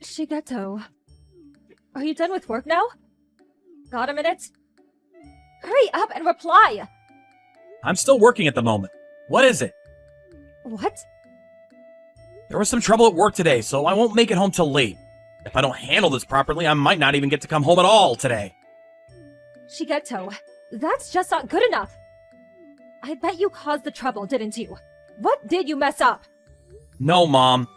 Shigeto, are you done with work now? Got a minute? Hurry up and reply! I'm still working at the moment. What is it? What? There was some trouble at work today, so I won't make it home till late. If I don't handle this properly, I might not even get to come home at all today. Shigeto, that's just not good enough! I bet you caused the trouble, didn't you? What did you mess up? No, Mom.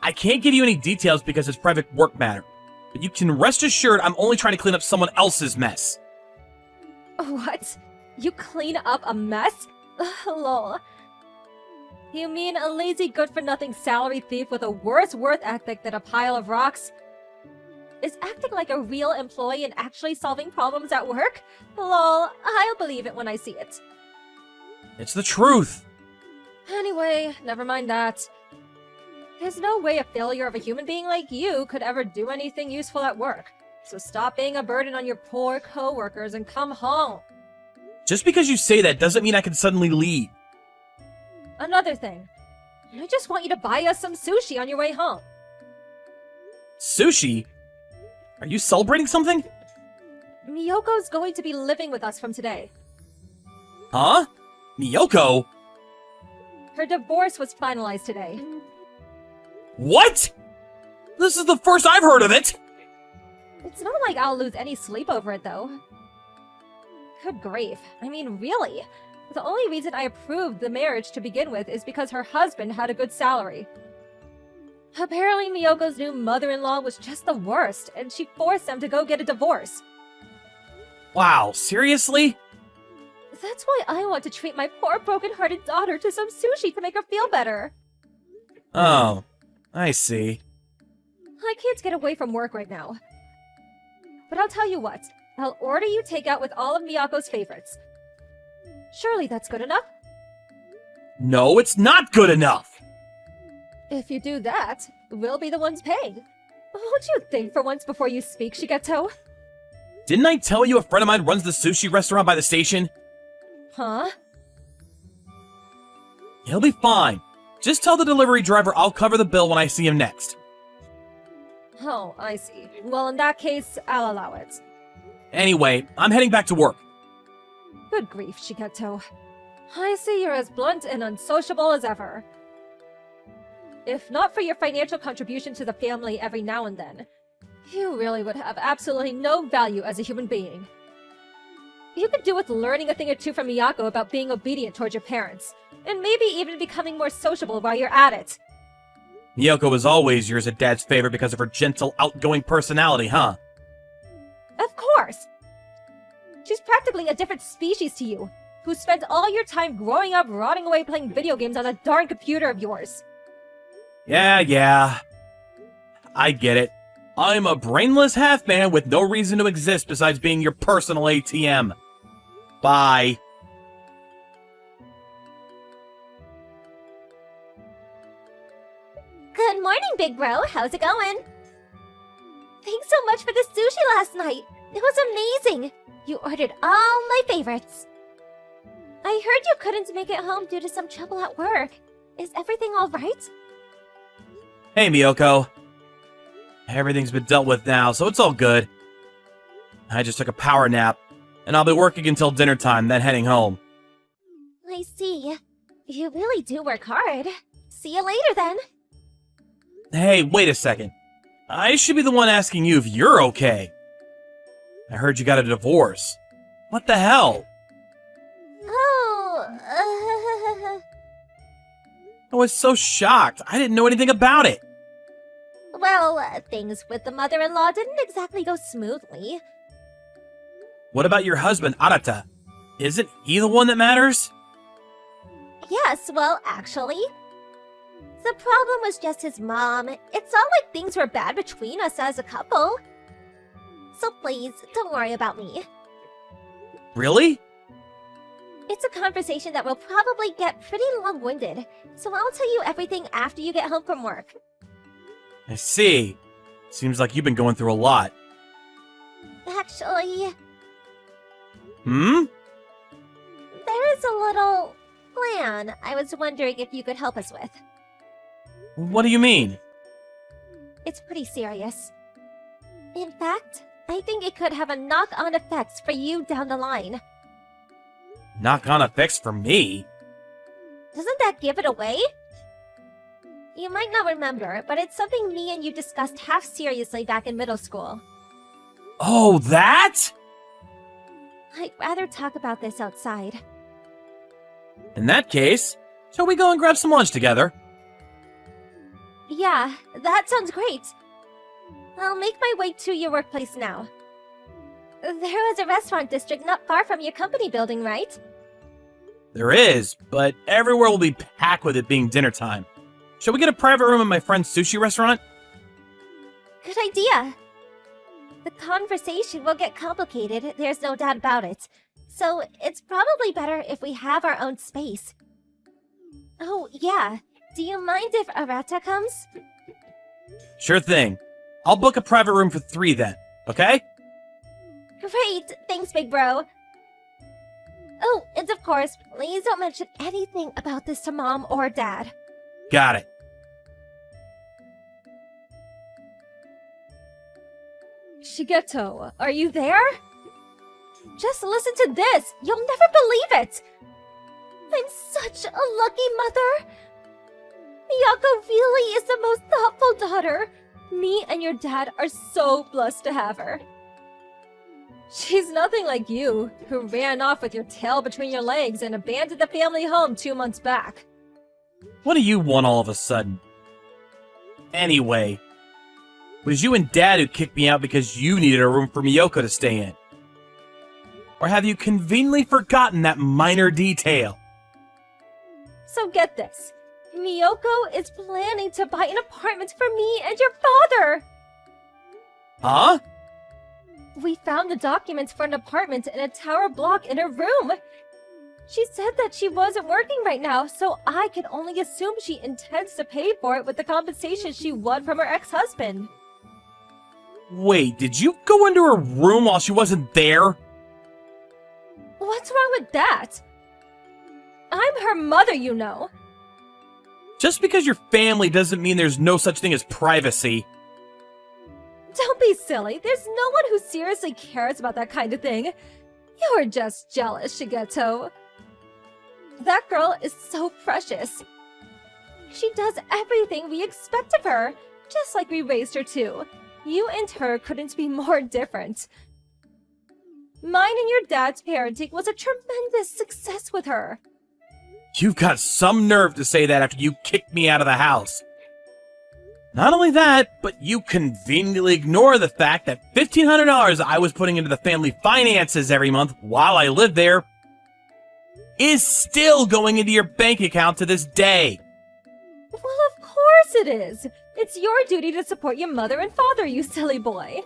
I can't give you any details because it's private work matter, but you can rest assured I'm only trying to clean up someone else's mess. What? You clean up a mess? Lol. You mean a lazy, good-for-nothing salary thief with a worse work ethic than a pile of rocks? Is acting like a real employee and actually solving problems at work? Lol, I'll believe it when I see it. It's the truth. Anyway, never mind that. There's no way a failure of a human being like you could ever do anything useful at work. So stop being a burden on your poor coworkers and come home. Just because you say that doesn't mean I can suddenly leave. Another thing. I just want you to buy us some sushi on your way home. Sushi? Are you celebrating something? Miyoko's going to be living with us from today. Huh? Miyoko? Her divorce was finalized today. What? This is the first I've heard of it! It's not like I'll lose any sleep over it, though. Good grief. I mean, really? The only reason I approved the marriage to begin with is because her husband had a good salary. Apparently, Miyoko's new mother-in-law was just the worst, and she forced them to go get a divorce. Wow, seriously? That's why I want to treat my poor broken-hearted daughter to some sushi to make her feel better. Oh, I see. I can't get away from work right now. But I'll tell you what, I'll order you takeout with all of Miyako's favorites. Surely that's good enough? No, it's not good enough! If you do that, we'll be the ones paying. Won't you think for once before you speak, Shigeto? Didn't I tell you a friend of mine runs the sushi restaurant by the station? Huh? He'll be fine. Just tell the delivery driver I'll cover the bill when I see him next. Oh, I see. Well, in that case, I'll allow it. Anyway, I'm heading back to work. Good grief, Shigeto. I see you're as blunt and unsociable as ever. If not for your financial contribution to the family every now and then, you really would have absolutely no value as a human being. You could do with learning a thing or two from Miyako about being obedient towards your parents, and maybe even becoming more sociable while you're at it. Miyoko was always yours a dad's favorite because of her gentle, outgoing personality, huh? Of course! She's practically a different species to you, who spent all your time growing up rotting away playing video games on that darn computer of yours. Yeah. I get it. I'm a brainless half-man with no reason to exist besides being your personal ATM. Bye. Good morning, big bro. How's it going? Thanks so much for the sushi last night. It was amazing. You ordered all my favorites. I heard you couldn't make it home due to some trouble at work. Is everything all right? Hey, Miyoko. Everything's been dealt with now, so it's all good. I just took a power nap, and I'll be working until dinner time, then heading home. I see. You really do work hard. See you later, then. Hey, wait a second. I should be the one asking you if you're okay. I heard you got a divorce. What the hell? Oh, I was so shocked. I didn't know anything about it. Well, things with the mother-in-law didn't exactly go smoothly. What about your husband, Arata? Isn't he the one that matters? Yes, well, actually. The problem was just his mom. It's not like things were bad between us as a couple. So please, don't worry about me. Really? It's a conversation that will probably get pretty long-winded, so I'll tell you everything after you get home from work. I see. Seems like you've been going through a lot. Actually, Hmm? there is a little plan I was wondering if you could help us with. What do you mean? It's pretty serious. In fact, I think it could have a knock-on effects for you down the line. Knock-on effects for me? Doesn't that give it away? You might not remember, but it's something me and you discussed half seriously back in middle school. Oh, that? I'd rather talk about this outside. In that case, shall we go and grab some lunch together? Yeah, that sounds great. I'll make my way to your workplace now. There was a restaurant district not far from your company building, right? There is, but everywhere will be packed with it being dinner time. Shall we get a private room at my friend's sushi restaurant? Good idea. The conversation will get complicated, there's no doubt about it. So it's probably better if we have our own space. Oh, yeah. Do you mind if Arata comes? Sure thing. I'll book a private room for 3 then, okay? Great! Thanks, big bro. Oh, and of course, please don't mention anything about this to Mom or Dad. Got it. Shigeto, are you there? Just listen to this! You'll never believe it! I'm such a lucky mother! Miyako really is the most thoughtful daughter! Me and your dad are so blessed to have her. She's nothing like you, who ran off with your tail between your legs and abandoned the family home 2 months back. What do you want all of a sudden? Anyway, was you and Dad who kicked me out because you needed a room for Miyoko to stay in? Or have you conveniently forgotten that minor detail? So get this. Miyoko is planning to buy an apartment for me and your father! Huh? We found the documents for an apartment in a tower block in her room. She said that she wasn't working right now, so I can only assume she intends to pay for it with the compensation she won from her ex-husband. Wait, did you go into her room while she wasn't there? What's wrong with that? I'm her mother, you know. Just because you're family doesn't mean there's no such thing as privacy. Don't be silly. There's no one who seriously cares about that kind of thing. You're just jealous, Shigeto. That girl is so precious. She does everything we expect of her, just like we raised her to. You and her couldn't be more different. Mine and your dad's parenting was a tremendous success with her. You've got some nerve to say that after you kicked me out of the house. Not only that, but you conveniently ignore the fact that $1,500 I was putting into the family finances every month while I lived there is still going into your bank account to this day. Well, of course it is. It's your duty to support your mother and father, you silly boy.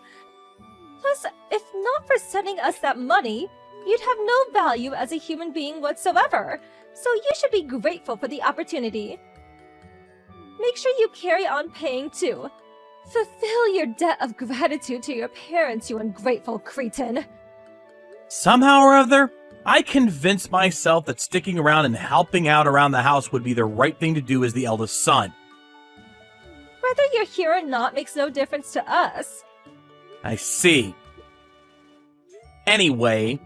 Plus, if not for sending us that money, you'd have no value as a human being whatsoever. So you should be grateful for the opportunity. Make sure you carry on paying too. Fulfill your debt of gratitude to your parents, you ungrateful cretin. Somehow or other, I convinced myself that sticking around and helping out around the house would be the right thing to do as the eldest son. Whether you're here or not makes no difference to us. I see. Anyway,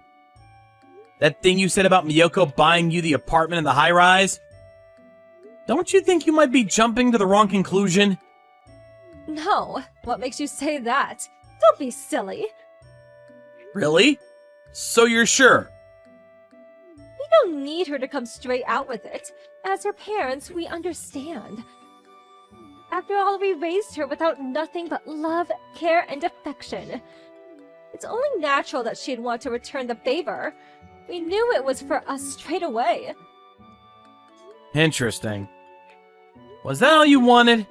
that thing you said about Miyoko buying you the apartment in the high-rise? Don't you think you might be jumping to the wrong conclusion? No, what makes you say that? Don't be silly. Really? So you're sure? We don't need her to come straight out with it. As her parents, we understand. After all, we raised her without nothing but love, care, and affection. It's only natural that she'd want to return the favor. We knew it was for us straight away. Interesting. Was that all you wanted?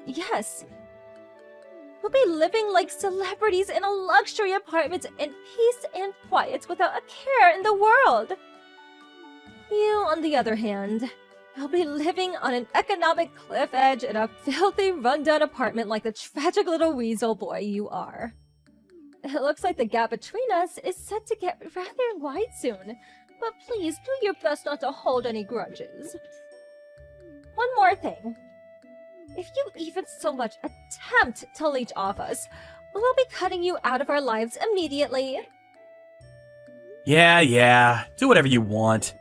Yes. We'll be living like celebrities in a luxury apartment in peace and quiet without a care in the world. You, on the other hand, will be living on an economic cliff edge in a filthy, rundown apartment like the tragic little weasel boy you are. It looks like the gap between us is set to get rather wide soon, but please do your best not to hold any grudges. One more thing. If you even so much attempt to leech off us, we'll be cutting you out of our lives immediately. Yeah, do whatever you want.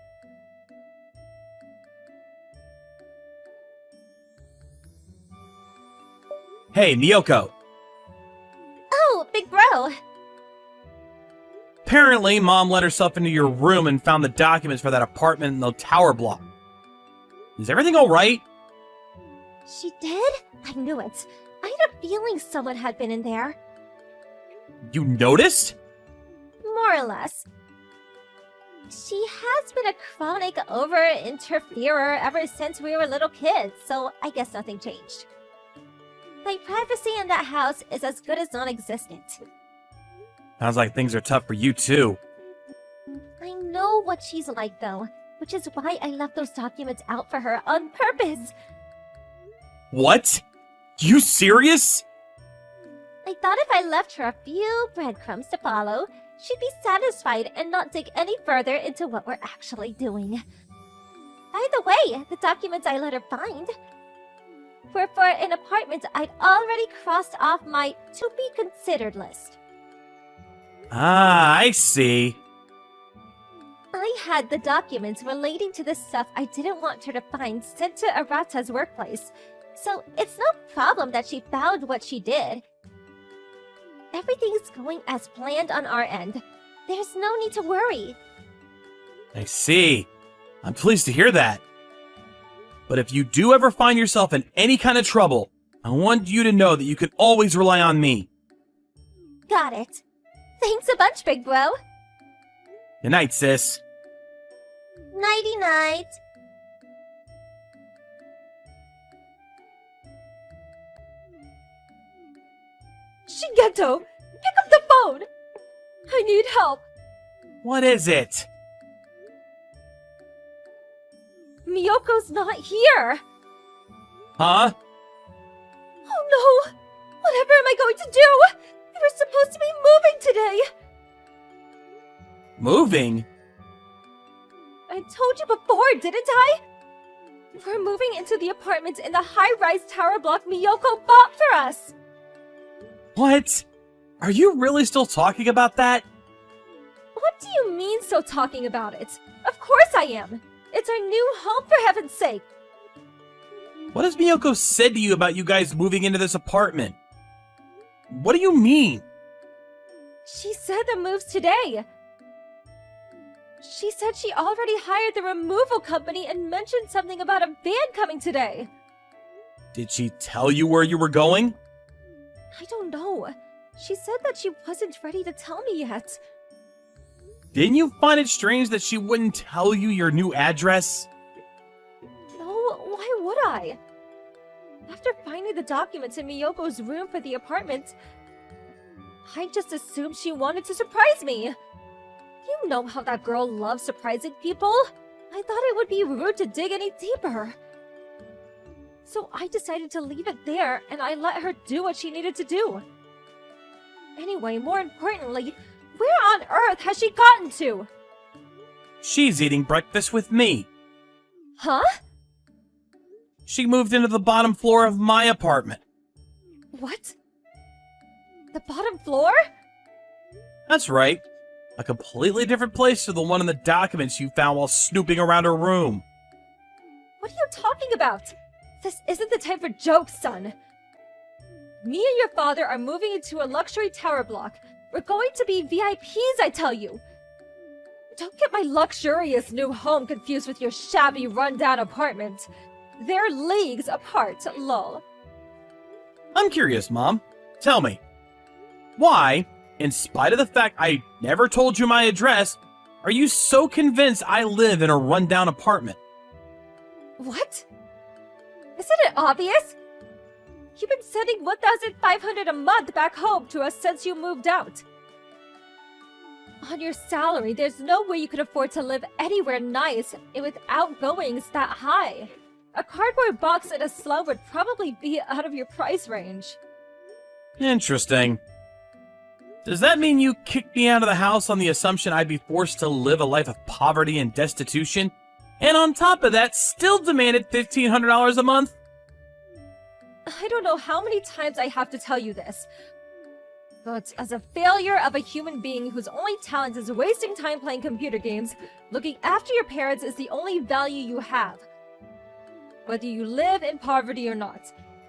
Hey, Miyoko. Oh, big bro. Apparently, Mom let herself into your room and found the documents for that apartment in the tower block. Is everything alright? She did? I knew it. I had a feeling someone had been in there. You noticed? More or less. She has been a chronic over-interferer ever since we were little kids, so I guess nothing changed. My privacy in that house is as good as non-existent. Sounds like things are tough for you, too. I know what she's like, though, which is why I left those documents out for her on purpose. What? You serious? I thought if I left her a few breadcrumbs to follow, she'd be satisfied and not dig any further into what we're actually doing. By the way, the documents I let her find were for an apartment I'd already crossed off my to-be-considered list. Ah, I see. I had the documents relating to the stuff I didn't want her to find sent to Arata's workplace, so it's no problem that she found what she did. Everything's going as planned on our end. There's no need to worry. I see. I'm pleased to hear that. But if you do ever find yourself in any kind of trouble, I want you to know that you can always rely on me. Got it. Thanks a bunch, big bro. Good night, sis. Nighty-night. Shigeto, pick up the phone! I need help. What is it? Miyoko's not here. Huh? Oh no! Whatever am I going to do? We were supposed to be moving today. Moving? I told you before, didn't I? We're moving into the apartment in the high-rise tower block Miyoko bought for us. What? Are you really still talking about that? What do you mean still talking about it? Of course I am. It's our new home, for heaven's sake. What has Miyoko said to you about you guys moving into this apartment? What do you mean? She said the move's today. She said she already hired the removal company and mentioned something about a van coming today. Did she tell you where you were going? I don't know. She said that she wasn't ready to tell me yet. Didn't you find it strange that she wouldn't tell you your new address? No, why would I? After finding the documents in Miyoko's room for the apartment, I just assumed she wanted to surprise me. You know how that girl loves surprising people. I thought it would be rude to dig any deeper. So I decided to leave it there, and I let her do what she needed to do. Anyway, more importantly, where on earth has she gotten to? She's eating breakfast with me. Huh? She moved into the bottom floor of my apartment. What? The bottom floor? That's right. A completely different place to the one in the documents you found while snooping around her room. What are you talking about? This isn't the time for jokes, son. Me and your father are moving into a luxury tower block. We're going to be VIPs, I tell you. Don't get my luxurious new home confused with your shabby, rundown apartment. They're leagues apart, lol. I'm curious, Mom. Tell me, why, in spite of the fact I never told you my address, are you so convinced I live in a rundown apartment? What? Isn't it obvious? You've been sending $1,500 a month back home to us since you moved out. On your salary, there's no way you could afford to live anywhere nice with outgoings that high. A cardboard box in a slum would probably be out of your price range. Interesting. Does that mean you kicked me out of the house on the assumption I'd be forced to live a life of poverty and destitution? And on top of that, still demanded $1,500 a month? I don't know how many times I have to tell you this, but as a failure of a human being whose only talent is wasting time playing computer games, looking after your parents is the only value you have. Whether you live in poverty or not,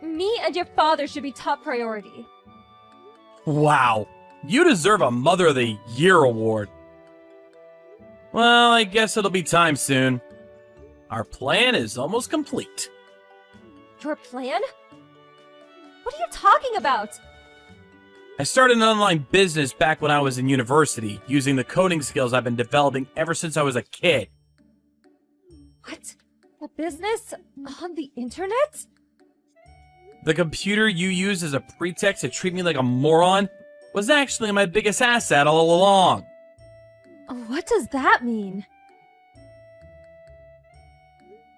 me and your father should be top priority. Wow, you deserve a Mother of the Year award. Well, I guess it'll be time soon. Our plan is almost complete. Your plan? What are you talking about? I started an online business back when I was in university, using the coding skills I've been developing ever since I was a kid. What? A business on the internet? The computer you used as a pretext to treat me like a moron was actually my biggest asset all along. What does that mean?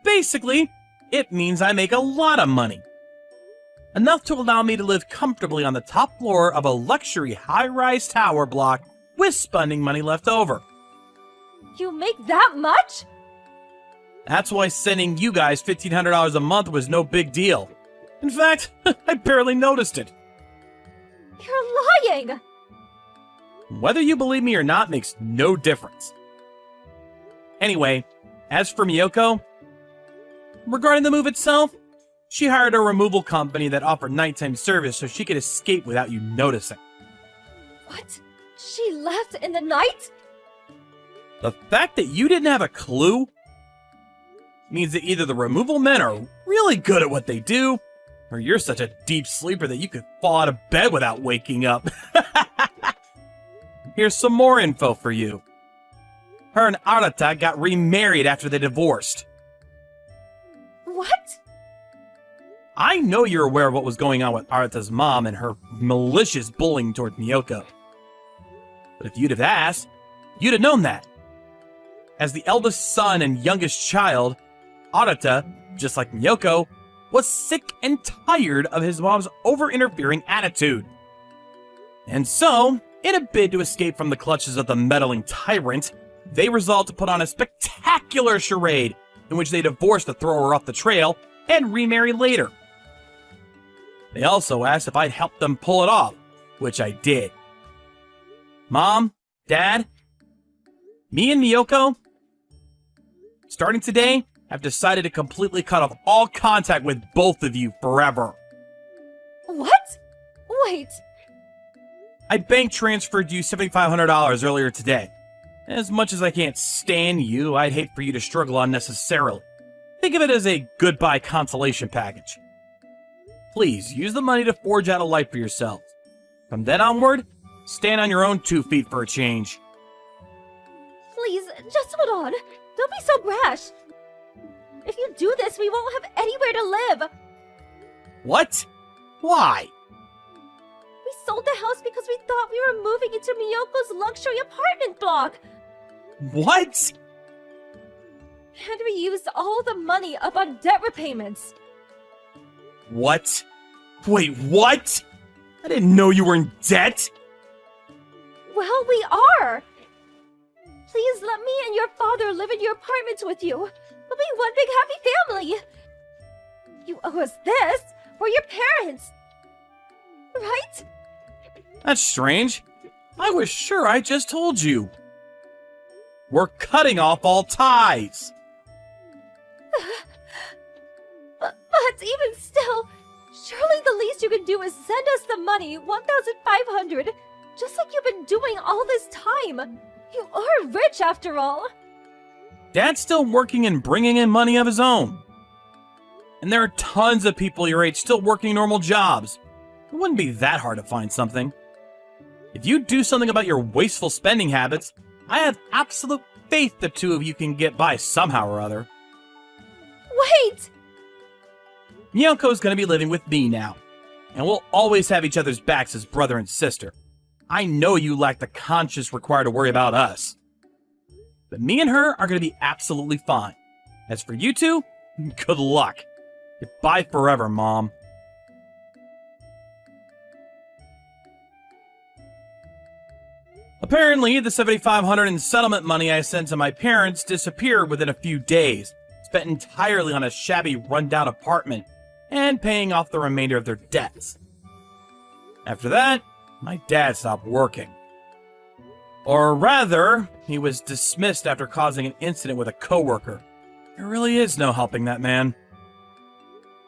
Basically, it means I make a lot of money. Enough to allow me to live comfortably on the top floor of a luxury high-rise tower block with spending money left over. You make that much? That's why sending you guys $1,500 a month was no big deal. In fact, I barely noticed it. You're lying! Whether you believe me or not makes no difference. Anyway, as for Miyoko, regarding the move itself, she hired a removal company that offered nighttime service so she could escape without you noticing. What? She left in the night? The fact that you didn't have a clue means that either the removal men are really good at what they do, or you're such a deep sleeper that you could fall out of bed without waking up. Here's some more info for you. Her and Arata got remarried after they divorced. What? I know you're aware of what was going on with Arata's mom and her malicious bullying toward Miyoko. But if you'd have asked, you'd have known that. As the eldest son and youngest child, Arata, just like Miyoko, was sick and tired of his mom's over-interfering attitude. And so, in a bid to escape from the clutches of the meddling tyrant, they resolved to put on a spectacular charade in which they divorced to throw her off the trail and remarry later. They also asked if I'd help them pull it off, which I did. Mom, Dad, me and Miyoko, starting today, have decided to completely cut off all contact with both of you forever. What? Wait. I bank transferred you $7,500 earlier today. As much as I can't stand you, I'd hate for you to struggle unnecessarily. Think of it as a goodbye consolation package. Please, use the money to forge out a life for yourselves. From then onward, stand on your own 2 feet for a change. Please, just hold on. Don't be so brash. If you do this, we won't have anywhere to live. What? Why? We sold the house because we thought we were moving into Miyoko's luxury apartment block. What? And we used all the money up on debt repayments. What? Wait, what? I didn't know you were in debt. Well, we are. Please let me and your father live in your apartment with you. We'll be one big happy family. You owe us this. We're your parents. Right? That's strange. I was sure I just told you. We're cutting off all ties. But even still, surely the least you can do is send us the money, 1,500, just like you've been doing all this time. You are rich after all. Dad's still working and bringing in money of his own. And there are tons of people your age still working normal jobs. It wouldn't be that hard to find something. If you do something about your wasteful spending habits, I have absolute faith the two of you can get by somehow or other. Wait! Miyoko's gonna be living with me now, and we'll always have each other's backs as brother and sister. I know you lack the conscience required to worry about us. But me and her are gonna be absolutely fine. As for you two, good luck. Goodbye forever, Mom. Apparently, the $7,500 in settlement money I sent to my parents disappeared within a few days, spent entirely on a shabby, rundown apartment, and paying off the remainder of their debts. After that, my dad stopped working. Or rather, he was dismissed after causing an incident with a coworker. There really is no helping that man.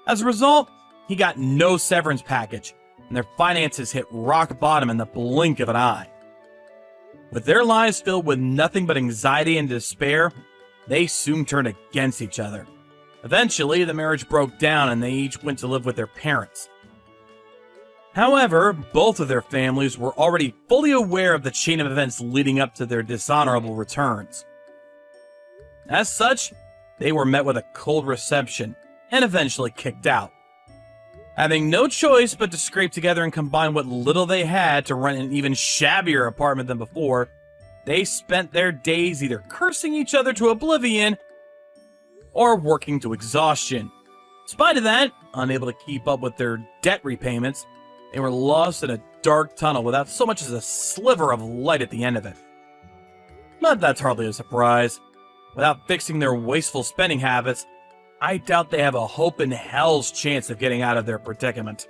As a result, he got no severance package, and their finances hit rock bottom in the blink of an eye. With their lives filled with nothing but anxiety and despair, they soon turned against each other. Eventually, the marriage broke down and they each went to live with their parents. However, both of their families were already fully aware of the chain of events leading up to their dishonorable returns. As such, they were met with a cold reception and eventually kicked out. Having no choice but to scrape together and combine what little they had to rent an even shabbier apartment than before, they spent their days either cursing each other to oblivion or working to exhaustion. In spite of that, unable to keep up with their debt repayments, they were lost in a dark tunnel without so much as a sliver of light at the end of it. But that's hardly a surprise. Without fixing their wasteful spending habits, I doubt they have a hope in hell's chance of getting out of their predicament.